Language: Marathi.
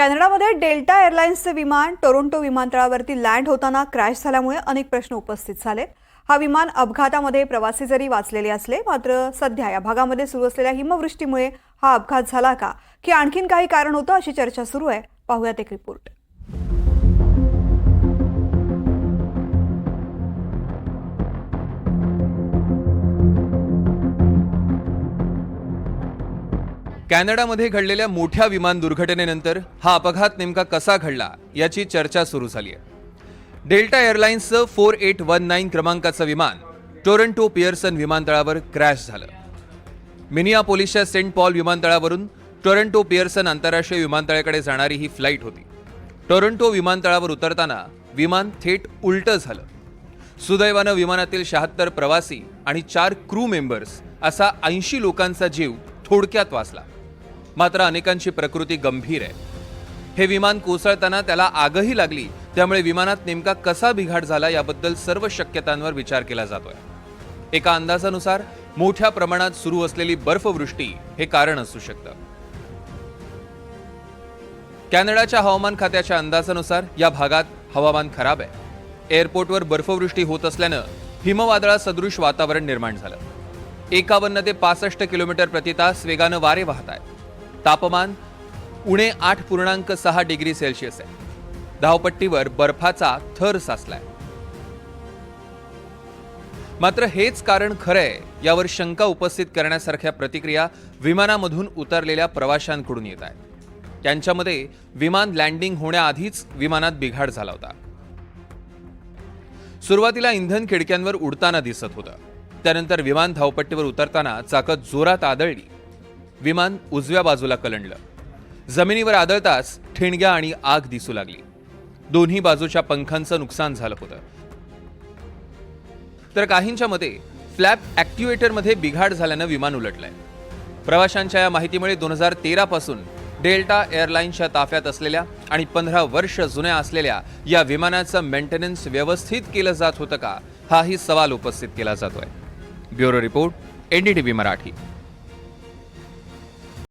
कॅनडामध्ये डेल्टा एअरलाइन्सचे विमान टोरंटो विमानतळावरती लँड होताना क्रॅश झाल्यामुळे अनेक प्रश्न उपस्थित झाले। हा विमान अपघातामध्ये प्रवासी जरी वाचलेले असले मात्र सध्या या भागामध्ये सुरू असलेल्या हिमवृष्टीमुळे हा अपघात झाला का की आणखीन काही कारण होतं अशी चर्चा सुरू आहे। पाहूयात एक रिपोर्ट। कॅनडामध्ये घडलेल्या मोठ्या विमान दुर्घटनेनंतर हा अपघात नेमका कसा घडला याची चर्चा सुरू झाली आहे। डेल्टा एअरलाइन्सचं 4819 क्रमांकाचं विमान टोरंटो पियर्सन विमानतळावर क्रॅश झालं। मिनियापोलिसच्या सेंट पॉल विमानतळावरून टोरंटो पियर्सन आंतरराष्ट्रीय विमानतळाकडे जाणारी ही फ्लाईट होती। टोरंटो विमानतळावर उतरताना विमान थेट उलटं झालं। सुदैवानं विमानातील 76 प्रवासी आणि 4 क्रू मेंबर्स असा 80 लोकांचा जीव थोडक्यात वाचला, मात्र अनेकांची प्रकृती गंभीर आहे। हे विमान कोसळताना त्याला आगही लागली, त्यामुळे विमानात नेमका कसा बिघाड झाला याबद्दल सर्व शक्यतांवर विचार केला जातोय। एका अंदाजानुसार मोठ्या प्रमाणात सुरू असलेली बर्फवृष्टी हे कारण असू शकतं। कॅनडाच्या हवामान खात्याच्या अंदाजानुसार या भागात हवामान खराब आहे। एअरपोर्टवर बर्फवृष्टी होत असल्यानं हिमवादळासदृश वातावरण निर्माण झालं। 51 ते 65 किलोमीटर प्रति तास वेगानं वारे वाहत आहेत। तापमान उणे 8.6 डिग्री सेल्सिअस आहे। धावपट्टीवर बर्फाचा थर साचलाय। मात्र हेच कारण खरंय यावर शंका उपस्थित करण्यासारख्या प्रतिक्रिया विमानामधून उतरलेल्या प्रवाशांकडून येत आहेत। त्यांच्यामध्ये विमान लँडिंग होण्याआधीच विमानात बिघाड झाला होता। सुरुवातीला इंधन खिडक्यांवर उडताना दिसत होतं, त्यानंतर विमान धावपट्टीवर उतरताना चाकं जोरात आदळली। विमान उजव्या बाजूला कलंडलं। जमिनीवर आदळताच ठिणग्या आणि आग दिसू लागली। दोन्ही बाजूच्या पंखांचं नुकसान झालं होतं। तर काहींच्या मते फ्लॅप ॲक्टिव्हेटरमध्ये बिघाड झाल्यानं विमान उलटलंय। प्रवाशांच्या या माहितीमुळे 2013 पासून डेल्टा एअरलाइन्सच्या ताफ्यात असलेल्या आणि 15 वर्ष जुन्या असलेल्या या विमानाचं मेंटेनन्स व्यवस्थित केलं जात होतं का, हाही सवाल उपस्थित केला जातोय। Bureau report, NDTV Marathi.